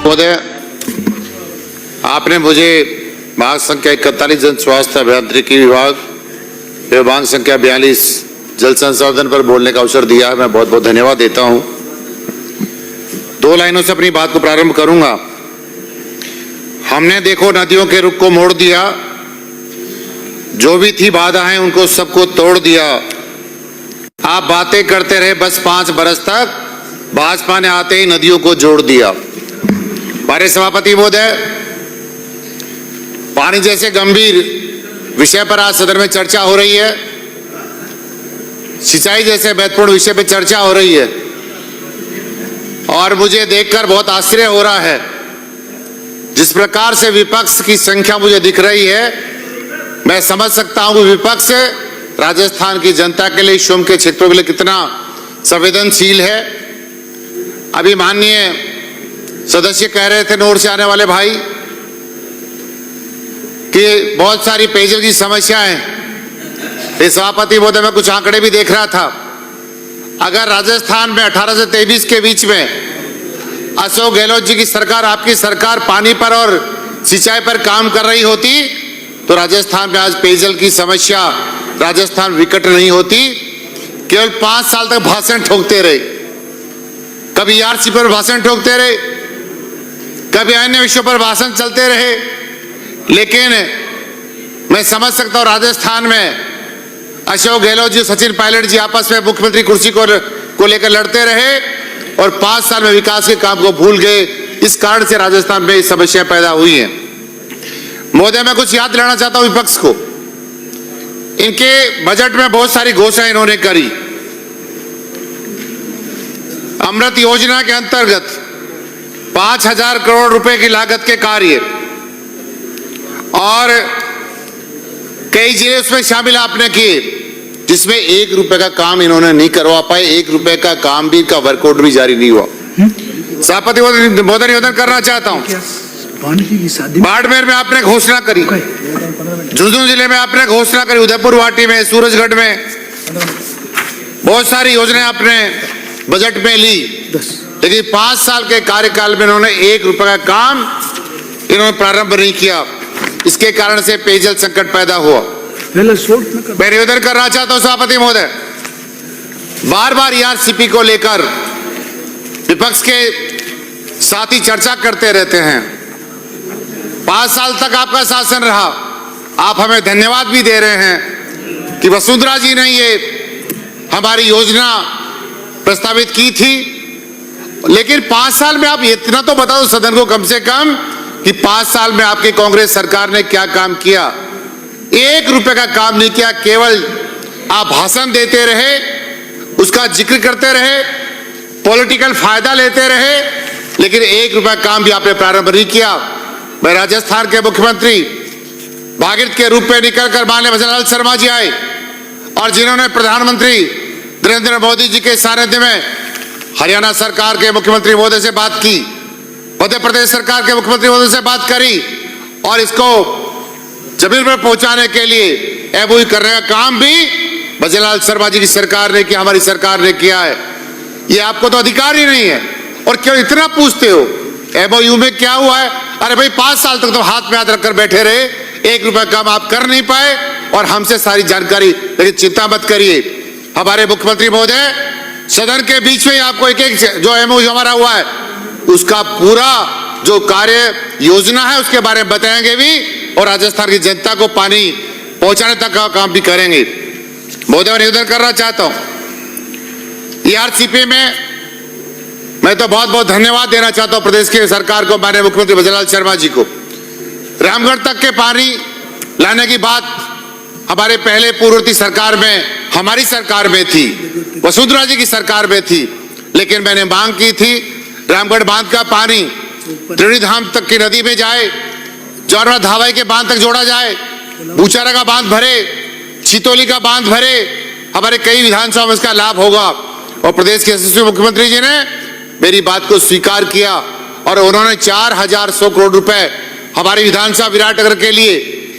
महोदय, आपने मुझे मांग संख्या 41 जन स्वास्थ्य अभियांत्रिकी विभाग एवं मांग संख्या 42 जल संसाधन पर बोलने का अवसर दिया है। मैं बहुत बहुत धन्यवाद देता हूं। 2 लाइनों से अपनी बात को प्रारंभ करूंगा। हमने देखो नदियों के रुख को मोड़ दिया, जो भी थी बाधाएं उनको सबको तोड़ दिया। आप बातें करते रहे बस 5 बरस तक, भाजपा ने आते ही नदियों को जोड़ दिया। हमारे सभापति महोदय, पानी जैसे गंभीर विषय पर आज सदन में चर्चा हो रही है, सिंचाई जैसे महत्वपूर्ण विषय पर चर्चा हो रही है और मुझे देखकर बहुत आश्चर्य हो रहा है। जिस प्रकार से विपक्ष की संख्या मुझे दिख रही है, मैं समझ सकता हूं कि विपक्ष राजस्थान की जनता के लिए, स्वयं के क्षेत्रों के लिए कितना संवेदनशील है। अभी माननीय सदस्य कह रहे थे नोर से आने वाले भाई कि बहुत सारी पेयजल की समस्याएं हैं। सभापति महोदय, मैं कुछ आंकड़े भी देख रहा था। अगर राजस्थान में 18 से 23 के बीच में अशोक गहलोत जी की सरकार, आपकी सरकार पानी पर और सिंचाई पर काम कर रही होती तो राजस्थान में आज पेयजल की समस्या राजस्थान विकट नहीं होती। केवल 5 साल तक भाषण ठोकते रहे, कभी आरसी पर भाषण ठोकते रहे, कभी अन्य विषयों पर भाषण चलते रहे। लेकिन मैं समझ सकता हूं राजस्थान में अशोक गहलोत जी, सचिन पायलट जी आपस में मुख्यमंत्री कुर्सी को लेकर लड़ते रहे और 5 साल में विकास के काम को भूल गए। इस कारण से राजस्थान में समस्या पैदा हुई है। महोदय, मैं कुछ याद दिलाना चाहता हूं विपक्ष को। इनके बजट में बहुत सारी घोषणाएं इन्होंने करी। अमृत योजना के अंतर्गत 5000 करोड़ रुपए की लागत के कार्य और कई जिले उसमें शामिल आपने किए, जिसमें 1 रुपए का काम इन्होंने नहीं करवा पाए। 1 रुपए का काम भी का वर्कआउट भी जारी नहीं हुआ। सभापति महोदय, निवेदन करना चाहता हूं, बाड़मेर में आपने घोषणा करी, झुंझुनू जिले में आपने घोषणा करी, उदयपुर वाटी में, सूरजगढ़ में बहुत सारी योजनाएं आपने बजट में ली, लेकिन 5 साल के कार्यकाल में इन्होंने 1 रुपए का काम इन्होंने प्रारंभ नहीं किया। इसके कारण से पेयजल संकट पैदा हुआ। मैं निवेदन करना चाहता हूं सभापति महोदय, बार बार आरसीपी को लेकर विपक्ष के साथी चर्चा करते रहते हैं। 5 साल तक आपका शासन रहा, आप हमें धन्यवाद भी दे रहे हैं कि वसुंधरा जी ने ये हमारी योजना प्रस्तावित की थी। लेकिन 5 साल में आप इतना तो बता दो सदन को कम से कम कि 5 साल में आपकी कांग्रेस सरकार ने क्या काम किया। 1 रुपए का काम नहीं किया, केवल आप भाषण देते रहे, उसका जिक्र करते रहे, पॉलिटिकल फायदा लेते रहे, लेकिन 1 रुपए काम भी आपने प्रारंभ नहीं किया। मैं राजस्थान के मुख्यमंत्री भागीरथ के रूप में निकलकर माननीय भजनलाल शर्मा जी आए और जिन्होंने प्रधानमंत्री नरेंद्र मोदी जी के सानिध्य में हरियाणा सरकार के मुख्यमंत्री महोदय से बात की, मध्य प्रदेश सरकार के मुख्यमंत्री महोदय से बात करी और इसको जमीन पर पहुंचाने के लिए एमओयू करने का काम भी भजनलाल शर्मा जी की सरकार ने किया, हमारी सरकार ने किया है। ये आपको तो अधिकार ही नहीं है और क्यों इतना पूछते हो एमओयू में क्या हुआ है? अरे भाई 5 साल तक तो हाथ में हाथ रखकर बैठे रहे, 1 रुपए काम आप कर नहीं पाए और हमसे सारी जानकारी। लेकिन चिंता मत करिए, हमारे मुख्यमंत्री महोदय सदन के बीच में आपको एक जो एमओयू हमारा हुआ है उसका पूरा जो कार्य योजना है उसके बारे में बताएंगे भी और राजस्थान की जनता को पानी पहुंचाने तक का काम भी करेंगे। महोदय, मैं निवेदन करना चाहता हूं, ईआरसीपी में मैं तो बहुत बहुत धन्यवाद देना चाहता हूं प्रदेश की सरकार को, माननीय मुख्यमंत्री भजनलाल शर्मा जी को। रामगढ़ तक के पानी लाने की बात हमारे पहले पूर्ववर्ती सरकार में, हमारी सरकार में थी, वसुंधरा जी की सरकार में थी। लेकिन मैंने मांग की थी रामगढ़ बांध का पानी त्रिवेणी धाम तक की नदी में जाए, जौनवा धावाई के बांध तक जोड़ा जाए, बूचारा का बांध भरे, छितौली का बांध भरे, हमारे कई विधानसभा में इसका लाभ होगा। और प्रदेश के यशस्वी मुख्यमंत्री जी ने मेरी बात को स्वीकार किया और उन्होंने 4100 करोड़ रुपए हमारी विधानसभा विराटनगर के लिए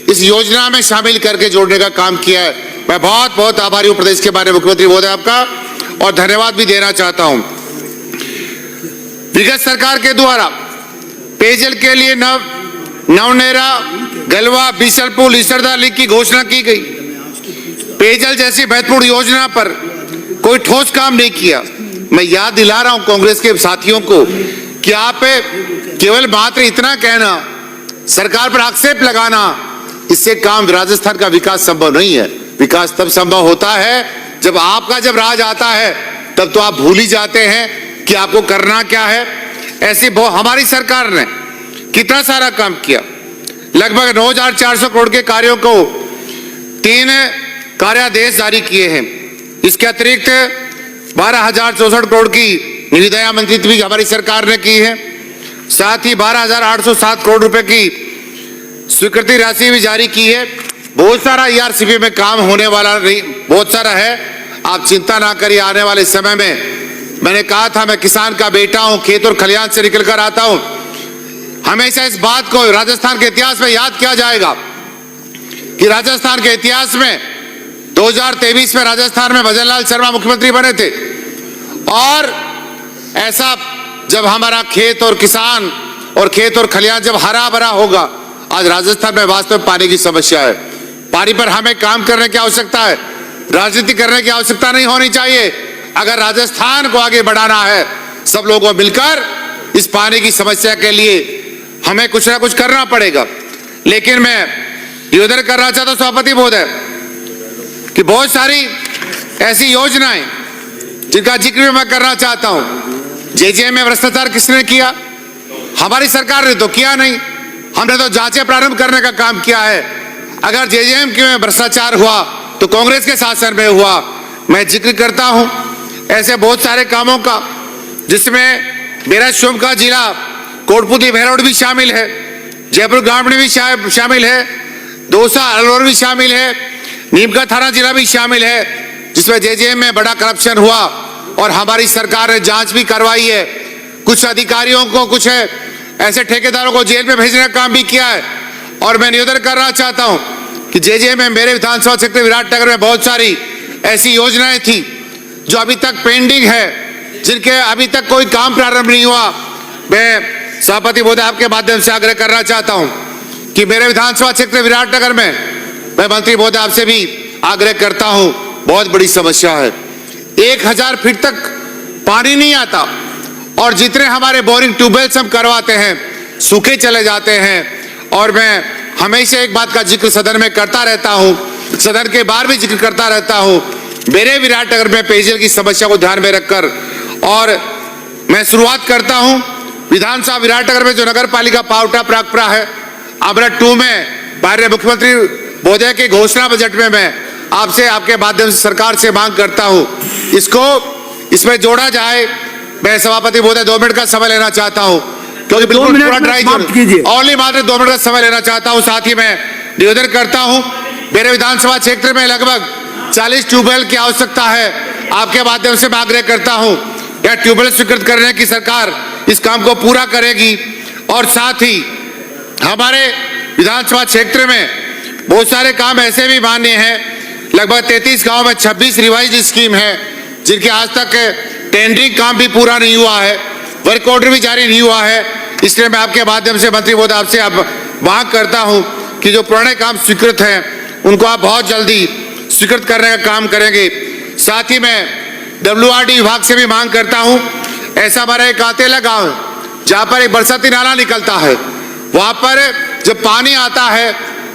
इस योजना में शामिल करके जोड़ने का काम किया है। मैं बहुत बहुत आभारी हूं प्रदेश के माननीय मुख्यमंत्री महोदय आपका और धन्यवाद भी देना चाहता हूं। विगत सरकार के द्वारा पेयजल के लिए नवनेरा, गलवा, बीसलपुर, इसरदा लिंक की घोषणा की गई। पेयजल जैसी महत्वपूर्ण योजना पर कोई ठोस काम नहीं किया। मैं याद दिला रहा हूं कांग्रेस के साथियों को कि आप केवल मात्र इतना कहना, सरकार पर आक्षेप लगाना, इससे काम राजस्थान का विकास संभव नहीं है। विकास तब संभव होता है जब आपका जब राज आता है, तब तो आप भूल ही जाते हैं कि आपको करना क्या है। ऐसी हमारी सरकार ने कितना सारा काम किया। लगभग 9,400 करोड़ के कार्यों को 3 कार्यादेश जारी किए हैं। इसके अतिरिक्त 12,064 करोड़ की निविदा मंत्रित्व भी हमारी सरकार ने की है। साथ ही 12,807 करोड़ रुपए की स्वीकृति राशि भी जारी की है। बहुत सारा ईआरसीपी में काम होने वाला नहीं, बहुत सारा है। आप चिंता ना करिए, आने वाले समय में मैंने कहा था मैं किसान का बेटा हूं, खेत और खलिहान से निकल कर आता हूं। हमेशा इस बात को राजस्थान के इतिहास में याद किया जाएगा कि राजस्थान के इतिहास में 2023 में राजस्थान में भजनलाल शर्मा मुख्यमंत्री बने थे। और ऐसा जब हमारा खेत और किसान और खेत और खलिहान जब हरा भरा होगा, आज राजस्थान में वास्तव में पानी की समस्या है। पानी पर हमें काम करने की आवश्यकता है, राजनीति करने की आवश्यकता नहीं होनी चाहिए। अगर राजस्थान को आगे बढ़ाना है, सब लोगों को मिलकर इस पानी की समस्या के लिए हमें कुछ ना कुछ करना पड़ेगा। लेकिन मैं निवेदन करना चाहता हूं सभापति महोदय कि बहुत सारी ऐसी योजनाएं जिनका जिक्र भी मैं करना चाहता हूं। जेजेएम में भ्रष्टाचार किसने किया? हमारी सरकार ने तो किया नहीं। हमने तो जांचें प्रारंभ करने का काम किया है। अगर जेजेएम में भ्रष्टाचार हुआ तो कांग्रेस के शासन में हुआ। मैं जिक्र करता हूं ऐसे बहुत सारे कामों का, जिसमें मेरा शिवमोगा जिला कोटपुतली भैरवड भी शामिल है, जयपुर ग्रामीण भी शामिल है, दौसा अलवर भी शामिल है, नीमका थाना जिला भी शामिल है, जिसमें जेजेएम में बड़ा करप्शन हुआ और हमारी सरकार ने जांच भी करवाई है। कुछ अधिकारियों को, कुछ ऐसे ठेकेदारों को जेल में भेजने का काम भी किया है। और मैं निवेदन करना चाहता हूं कि जेजेएम में मेरे विधानसभा क्षेत्र विराटनगर में बहुत सारी ऐसी योजनाएं थी जो अभी तक पेंडिंग है, जिनके अभी तक कोई काम प्रारंभ नहीं हुआ। मैं सभापति महोदय आपके माध्यम से आग्रह करना चाहता हूं कि मेरे विधानसभा क्षेत्र विराटनगर में मैं मंत्री महोदय आपसे भी आग्रह करता हूं, बहुत बड़ी समस्या है। 1,000 फीट तक पानी नहीं आता और जितने हमारे बोरिंग ट्यूबवेल्स हम करवाते हैं सूखे चले जाते हैं। और मैं हमेशा एक बात का जिक्र सदन में करता रहता हूं, सदन के बाहर भी जिक्र करता रहता हूं, मेरे विराटनगर में पेयजल की समस्या को ध्यान में रखकर। और मैं शुरुआत करता हूं विधानसभा विराटनगर में जो नगर पालिका पावटा प्रागपुरा है, अमृत 2 में माननीय मुख्यमंत्री महोदय के घोषणा बजट में मैं आपसे, आपके माध्यम से सरकार से मांग करता हूं इसमें जोड़ा जाए। मैं सभापति महोदय 2 मिनट का समय लेना चाहता हूं क्योंकि बिल्कुल पूरा ड्राई ओनली मात्र 2 मिनट का समय लेना चाहता हूं। साथ ही मैं निवेदन करता हूं, मेरे विधानसभा क्षेत्र में लगभग 40 ट्यूबवेल की आवश्यकता है। आपके माध्यम से मैं आग्रह करता हूं यह ट्यूबवेल स्वीकृत करने की सरकार इस काम को पूरा करेगी। और साथ ही हमारे विधानसभा क्षेत्र में बहुत सारे काम ऐसे भी मान्य हैं। लगभग 33 गांव में 26 रिवाइज स्कीम है, जिनके आज तक टेंडरिंग काम भी पूरा नहीं हुआ है, वर्क ऑर्डर भी जारी नहीं हुआ है। इसलिए मैं आपके माध्यम से मंत्री महोदय आपसे अब मांग करता हूं कि जो पुराने काम स्वीकृत हैं उनको आप बहुत जल्दी स्वीकृत करने का काम करेंगे। साथ ही मैं WRD विभाग से भी मांग करता हूं, ऐसा हमारा एक आतेला गांव है जहां पर एक बरसाती नाला निकलता है। वहां पर जब पानी आता है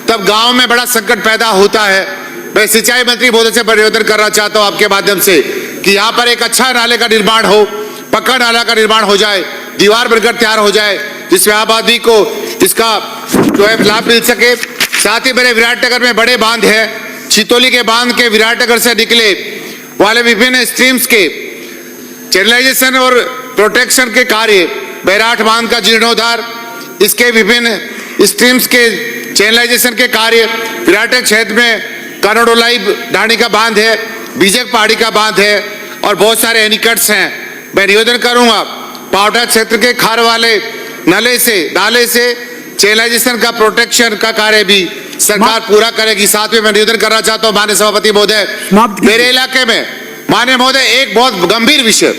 तब गांव में बड़ा संकट पैदा होता है। मैं सिंचाई मंत्री महोदय से निवेदन करना चाहता हूं आपके माध्यम से कि यहाँ पर एक अच्छा नाले का निर्माण हो, पक्का नाला का निर्माण हो जाए, दीवार बनकर तैयार हो जाए, जिससे आबादी को इसका जो है लाभ मिल सके। साथ ही मेरे विराटनगर में बड़े बांध है, छितौली के बांध के विराटनगर से निकले वाले विभिन्न स्ट्रीम्स के चैनलाइजेशन और प्रोटेक्शन के कार्य, बैराठ बांध का जीर्णोद्धार, इसके विभिन्न स्ट्रीम्स के चैनलाइजेशन के कार्य, विराटनगर क्षेत्र में कानोडोलाई ढाणी का बांध है, बीजक पहाड़ी का बांध है और बहुत सारे एनिकट्स हैं। मैं निवेदन करूंगा पावटा क्षेत्र के खार वाले नाले से चैनलाइजेशन का प्रोटेक्शन का कार्य भी सरकार पूरा करेगी। साथ में मैं निवेदन करना चाहता हूं माननीय सभापति महोदय, मेरे इलाके में माननीय महोदय एक बहुत गंभीर विषय,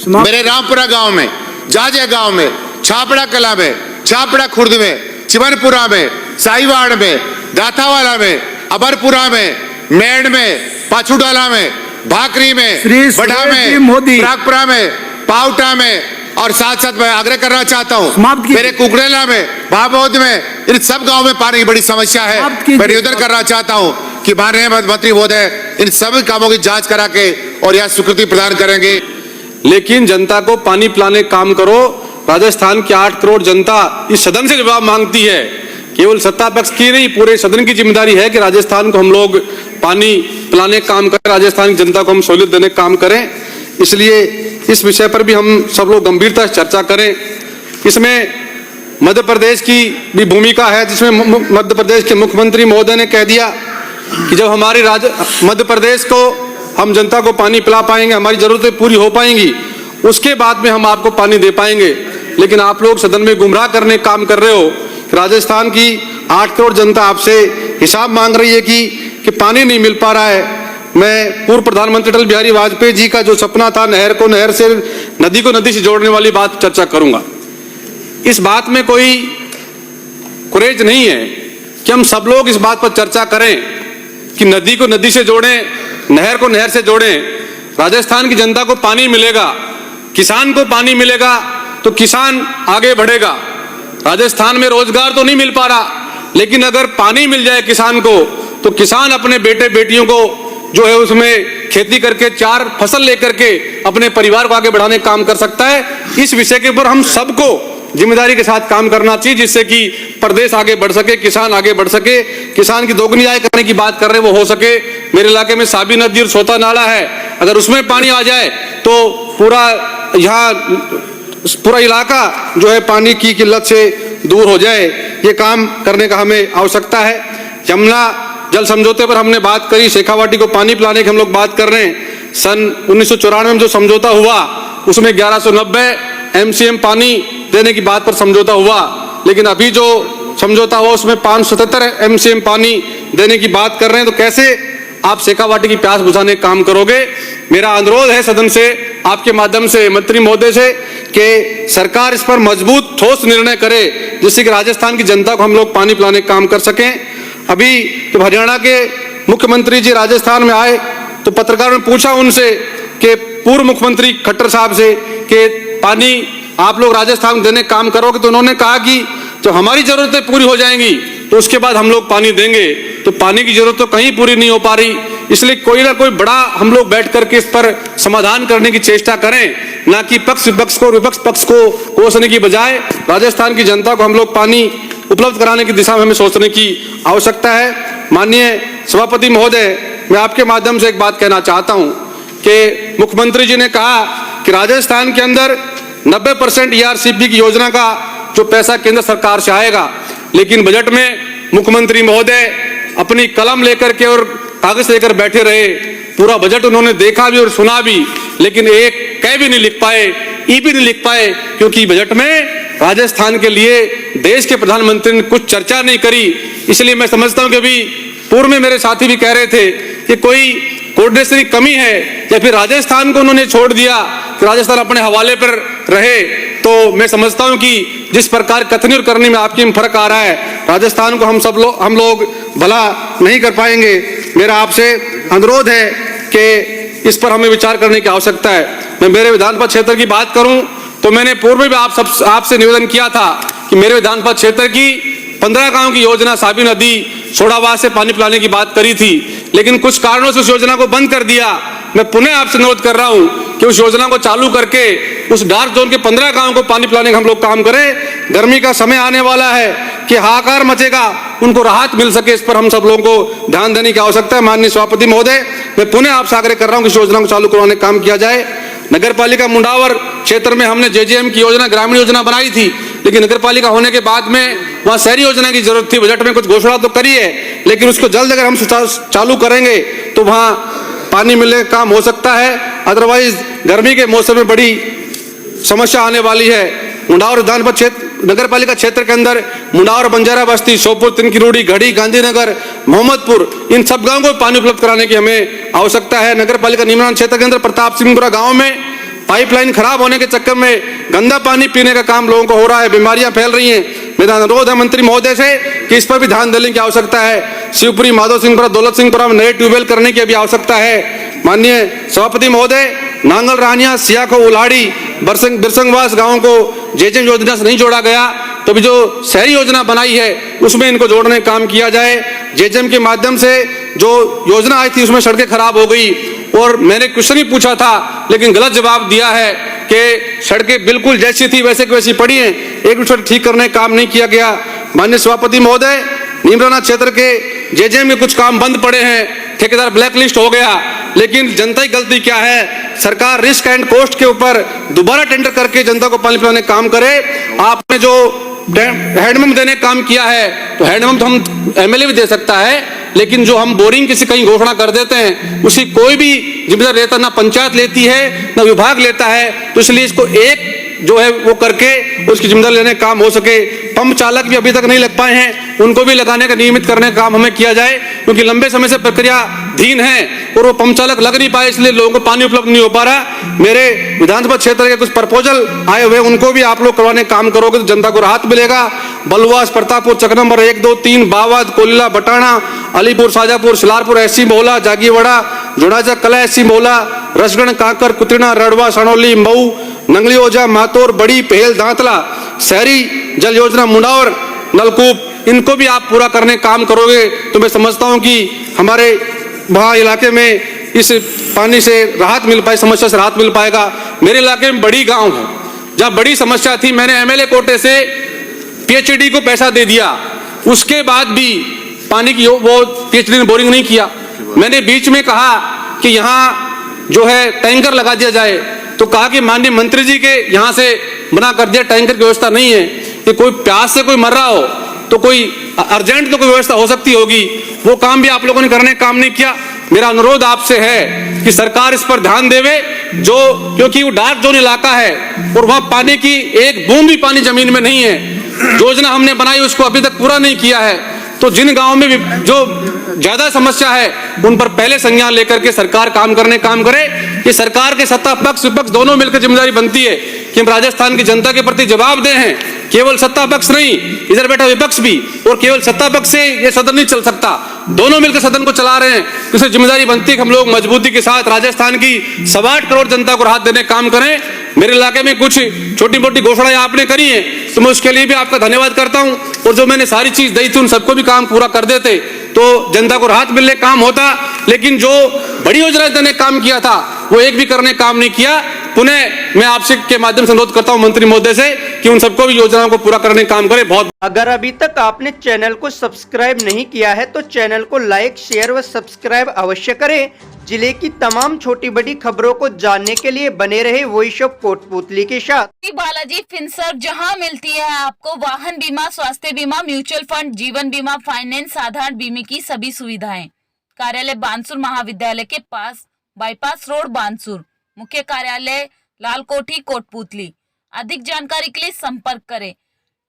मेरे रामपुरा गांव में, जाजे गांव में, छापड़ा कला में छापड़ा खुर्द में, चिमनपुरा में, साहिवाड़ में, दातावाला में, अबरपुरा में, मेड़ में, पाछुडाला में, भाकरी में, बढ़ा में, प्रागपुरा में, पावटा में, और साथ साथ मैं आग्रह करना चाहता हूं मेरे कुकरेला में, भाभौद में, इन सब गांव में पानी की बड़ी समस्या है। मैं निवेदन करना चाहता हूं कि माननीय मंत्री महोदय इन सभी कामों की जांच करा के और यह स्वीकृति प्रदान करेंगे। लेकिन जनता को पानी पिलाने काम करो। राजस्थान की 8 करोड़ जनता इस सदन से जवाब मांगती है। केवल सत्ता पक्ष की नहीं, पूरे सदन की जिम्मेदारी है कि राजस्थान को हम लोग पानी पिलाने का काम करें, राजस्थान की जनता को हम सहूलियत देने का काम करें। इसलिए इस विषय पर भी हम सब लोग गंभीरता से चर्चा करें। इसमें मध्य प्रदेश की भी भूमिका है, जिसमें मध्य प्रदेश के मुख्यमंत्री महोदय ने कह दिया कि जब हमारी मध्य प्रदेश को हम जनता को पानी पिला पाएंगे, हमारी जरूरतें पूरी हो पाएंगी, उसके बाद में हम आपको पानी दे पाएंगे। लेकिन आप लोग सदन में गुमराह करने का काम कर रहे हो। राजस्थान की 8 करोड़ जनता आपसे हिसाब मांग रही है कि पानी नहीं मिल पा रहा है। मैं पूर्व प्रधानमंत्री अटल बिहारी वाजपेयी जी का जो सपना था, नहर को नहर से, नदी को नदी से जोड़ने वाली बात चर्चा करूंगा। इस बात में कोई कुरेज नहीं है कि हम सब लोग इस बात पर चर्चा करें कि नदी को नदी से जोड़ें, नहर को नहर से जोड़ें। राजस्थान की जनता को पानी मिलेगा, किसान को पानी मिलेगा तो किसान आगे बढ़ेगा। राजस्थान में रोजगार तो नहीं मिल पा रहा, लेकिन अगर पानी मिल जाए किसान को तो किसान अपने बेटे बेटियों को जो है उसमें खेती करके 4 फसल लेकर के अपने परिवार को आगे बढ़ाने का काम कर सकता है। इस विषय के ऊपर हम सबको जिम्मेदारी के साथ काम करना चाहिए, जिससे कि प्रदेश आगे बढ़ सके, किसान आगे बढ़ सके। किसान की दोगुनी आय करने की बात कर रहे हैं, वो हो सके। मेरे इलाके में साबी नदी और सोता नाला है, अगर उसमें पानी आ जाए तो पूरा इलाका जो है पानी की किल्लत से दूर हो जाए। ये काम करने का हमें आवश्यकता है। यमुना जल समझौते पर हमने बात करी, शेखावाटी को पानी पिलाने की हम लोग बात कर रहे हैं। सन 1994 में जो समझौता हुआ उसमें 1190 MCM पानी देने की बात पर समझौता हुआ, लेकिन अभी जो समझौता हुआ उसमें 577 MCM पानी देने की बात कर रहे हैं। तो कैसे आप शेखावाटी की प्यास बुझाने का काम करोगे? मेरा अनुरोध है सदन से, आपके माध्यम से मंत्री महोदय से, कि सरकार इस पर मजबूत ठोस निर्णय करे, जिससे कि राजस्थान की जनता को हम लोग पानी पिलाने का काम कर सकें। अभी जब हरियाणा के मुख्यमंत्री जी राजस्थान में आए तो पत्रकारों ने पूछा उनसे कि पूर्व मुख्यमंत्री खट्टर साहब से कि पानी आप लोग राजस्थान में देने का काम करोगे? तो उन्होंने कहा कि जब हमारी जरूरतें पूरी हो जाएंगी तो उसके बाद हम लोग पानी देंगे। तो पानी की जरूरत तो कहीं पूरी नहीं हो पा रही, इसलिए कोई ना कोई बड़ा हम लोग बैठ करके इस पर समाधान करने की चेष्टा करें, ना कि पक्ष विपक्ष को विपक्ष पक्ष को कोसने की बजाय राजस्थान की जनता को हम लोग पानी उपलब्ध कराने की दिशा में हमें सोचने की आवश्यकता है। माननीय सभापति महोदय, मैं आपके माध्यम से एक बात कहना चाहता हूं कि मुख्यमंत्री जी ने कहा कि राजस्थान के अंदर 90% ERCP की योजना का जो पैसा केंद्र सरकार से आएगा, लेकिन बजट में मुख्यमंत्री महोदय अपनी कलम लेकर के और कागज लेकर बैठे रहे। पूरा बजट उन्होंने देखा भी और सुना भी, लेकिन एक क भी नहीं लिख पाए, ई भी नहीं लिख पाए, क्योंकि बजट में राजस्थान के लिए देश के प्रधानमंत्री ने कुछ चर्चा नहीं करी। इसलिए मैं समझता हूं कि अभी पूर्व में मेरे साथी भी कह रहे थे कि कोई कोऑर्डिनेशन की कमी है, या फिर राजस्थान को उन्होंने छोड़ दिया कि राजस्थान अपने हवाले पर रहे। तो मैं समझता हूं कि जिस प्रकार कथनी और करनी में आपकी में फर्क आ रहा है, राजस्थान को हम लोग भला नहीं कर पाएंगे। मेरा आपसे अनुरोध है कि इस पर हमें विचार करने की आवश्यकता है। मैं मेरे विधानसभा क्षेत्र की बात करूं तो मैंने पूर्व में भी आपसे निवेदन किया था कि मेरे विधानसभा क्षेत्र की 15 गांव की योजना साबी नदी सोडावाद से पानी पिलाने की बात करी थी, लेकिन कुछ कारणों से उस योजना को बंद कर दिया। मैं पुनः आपसे अनुरोध कर रहा हूं कि उस योजना को चालू करके उस डार्क जोन के 15 गांव को पानी पिलाने का हम लोग काम करें। गर्मी का समय आने वाला है कि हाहाकार मचेगा, उनको राहत मिल सके, इस पर हम सब लोगों को ध्यान देने की आवश्यकता है। माननीय सभापति महोदय, मैं पुनः आपसे आग्रह कर रहा हूं कि इस योजना को चालू करवाने का काम किया जाए। नगर पालिका मुंडावर क्षेत्र में हमने JJM की योजना, ग्रामीण योजना बनाई थी, लेकिन नगर पालिका होने के बाद में वहां शहरी योजना की जरूरत थी। बजट में कुछ घोषणा तो करी है, लेकिन उसको जल्द अगर हम चालू करेंगे तो वहां पानी मिलने का काम हो सकता है। अदरवाइज गर्मी के मौसम में बड़ी समस्या आने वाली है। मुंडावर विधानसभा क्षेत्र नगर पालिका क्षेत्र के अंदर मुंडावर, बंजारा बस्ती, सोपुर, तिनकिरोड़ी, घड़ी, गांधीनगर, मोहम्मदपुर, इन सब गांवों को पानी उपलब्ध कराने की हमें आवश्यकता है। नगर पालिका निम्नान क्षेत्र के अंदर प्रताप सिंहपुरा गांव में पाइपलाइन खराब होने के चक्कर में गंदा पानी पीने का काम लोगों को हो रहा है, बीमारियां फैल रही हैं। मेरा अनुरोध है मंत्री महोदय से कि इस पर भी ध्यान देने की आवश्यकता है। शिवपुरी, माधव सिंहपुरा, दौलत सिंहपुरा में नए ट्यूबवेल करने की भी आवश्यकता है। माननीय सभापति महोदय, नांगल रानिया, सियाखो, उलाड़ी, बिरसंगवास गांवों को जेजेम योजना से नहीं जोड़ा गया, तो भी जो शहरी योजना बनाई है उसमें इनको जोड़ने का काम किया जाए। जेजेम के माध्यम से जो योजना आई थी उसमें सड़कें खराब हो गई और मैंने क्वेश्चन ही पूछा था लेकिन गलत जवाब दिया है कि सड़कें बिल्कुल जैसी थी वैसे की वैसी पड़ी हैं, एक भी सड़क ठीक करने का काम नहीं किया गया। माननीय सभापति महोदय, नीमराना क्षेत्र के जेजेएम में कुछ काम बंद पड़े हैं, ठेकेदार ब्लैक लिस्ट हो गया, लेकिन जनता की गलती क्या है, सरकार रिस्क एंड कॉस्ट के ऊपर दोबारा टेंडर करके जनता को पानी पिलाने का काम करे। आपने जो हैंडपंप देने का काम किया है तो हैंडपंप तो हम एमएलए भी दे सकता है, लेकिन जो हम बोरिंग किसी कहीं घोषणा कर देते हैं उसकी कोई भी जिम्मेदारी लेता, ना पंचायत लेती है ना विभाग लेता है, तो इसलिए इसको एक जो है वो करके उसकी जिम्मेदारी लेने का काम हो सके। पंप चालक भी अभी तक नहीं लग पाए हैं, उनको भी लगाने का नियमित करने का काम हमें किया जाए, क्योंकि लंबे समय से प्रक्रिया धीन है और वो पंप चालक लग नहीं पाए, इसलिए लोगों को पानी उपलब्ध नहीं हो पा रहा। मेरे विधानसभा क्षेत्र के कुछ प्रपोजल आए हुए उनको भी आप लोग करवाने का काम करोगे तो जनता को राहत मिलेगा। बलुआस, प्रतापपुर, चक नंबर 1, 2, 3, बावाद, कोलिला, बटाना, अलीपुर, शाजापुर, शिलारपुर, एसी मोहला, जागीवाड़ा, जोड़ाचा, कला, एसी मोहला, रसगढ़, कांकर, कुतरिना, रड़वा, सनौली, मऊ, नंगली, ओझा, मातोर, बड़ी, पहेल, दांतला, शहरी जल योजना, मुंडावर, नलकूप, इनको भी आप पूरा करने का काम करोगे तो मैं समझता हूं कि हमारे वहाँ इलाके में इस पानी से राहत मिल पाए, समस्या से राहत मिल पाएगा। मेरे इलाके में बड़ी गांव है जहाँ बड़ी समस्या थी, मैंने एमएलए कोटे से पीएचडी को पैसा दे दिया, उसके बाद भी पानी की वो पीएचडी ने बोरिंग नहीं किया। मैंने बीच में कहा कि यहाँ जो है टैंकर लगा दिया जाए, तो कहा कि माननीय मंत्री जी के यहाँ से बना कर दिया, टैंकर की व्यवस्था नहीं है, कि कोई प्यास से कोई मर रहा हो तो कोई अर्जेंट तो कोई व्यवस्था हो सकती होगी, वो काम भी आप लोगों ने करने का काम नहीं किया। मेरा अनुरोध आपसे है कि सरकार इस पर ध्यान देवे, जो क्योंकि वो डार्क जोन इलाका है और वहां पानी की एक बूंद भी पानी जमीन में नहीं है। योजना हमने बनाई उसको अभी तक पूरा नहीं किया है, तो जिन गांवों में जो ज्यादा समस्या है उन पर पहले संज्ञान लेकर के सरकार काम करे। ये सरकार के सत्ता पक्ष विपक्ष दोनों मिलकर जिम्मेदारी बनती है कि हम राजस्थान की जनता के प्रति जवाबदेह हैं, केवल सत्ता पक्ष नहीं, इधर बैठा विपक्ष भी, और केवल सत्ता पक्ष से ये सदन नहीं चल सकता, दोनों मिलकर सदन को चला रहे हैं। तो इसे जिम्मेदारी बनती है कि हम लोग मजबूती के साथ राजस्थान की 8.25 करोड़ जनता को राहत देने का काम करें। मेरे इलाके में कुछ छोटी मोटी घोषणाएं आपने करी हैं तो मैं उसके लिए भी आपका धन्यवाद करता हूं, और जो मैंने सारी चीज दी थी उन सबको भी काम पूरा कर देते तो जनता को राहत मिलने काम होता, लेकिन जो बड़ी योजना ने काम किया था वो एक भी करने काम नहीं किया। पुनः मैं आपसे के माध्यम से अनुरोध करता हूं मंत्री महोदय से कि उन सबको भी योजनाओं को पूरा करने का काम करें। बहुत अगर अभी तक आपने चैनल को सब्सक्राइब नहीं किया है तो चैनल को लाइक, शेयर व सब्सक्राइब अवश्य करें। जिले की तमाम छोटी बड़ी खबरों को जानने के लिए बने रहे वॉइस ऑफ कोटपुतली के साथ। बालाजी फिनसर्व, जहां मिलती है आपको वाहन बीमा, स्वास्थ्य बीमा, म्यूचुअल फंड, जीवन बीमा, फाइनेंस, साधारण बीमे की सभी सुविधाएं। कार्यालय बानसूर महाविद्यालय के पास, बाईपास रोड, बानसूर। मुख्य कार्यालय लालकोठी, कोटपुतली। अधिक जानकारी के लिए संपर्क करें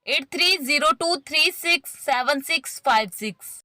8302367656।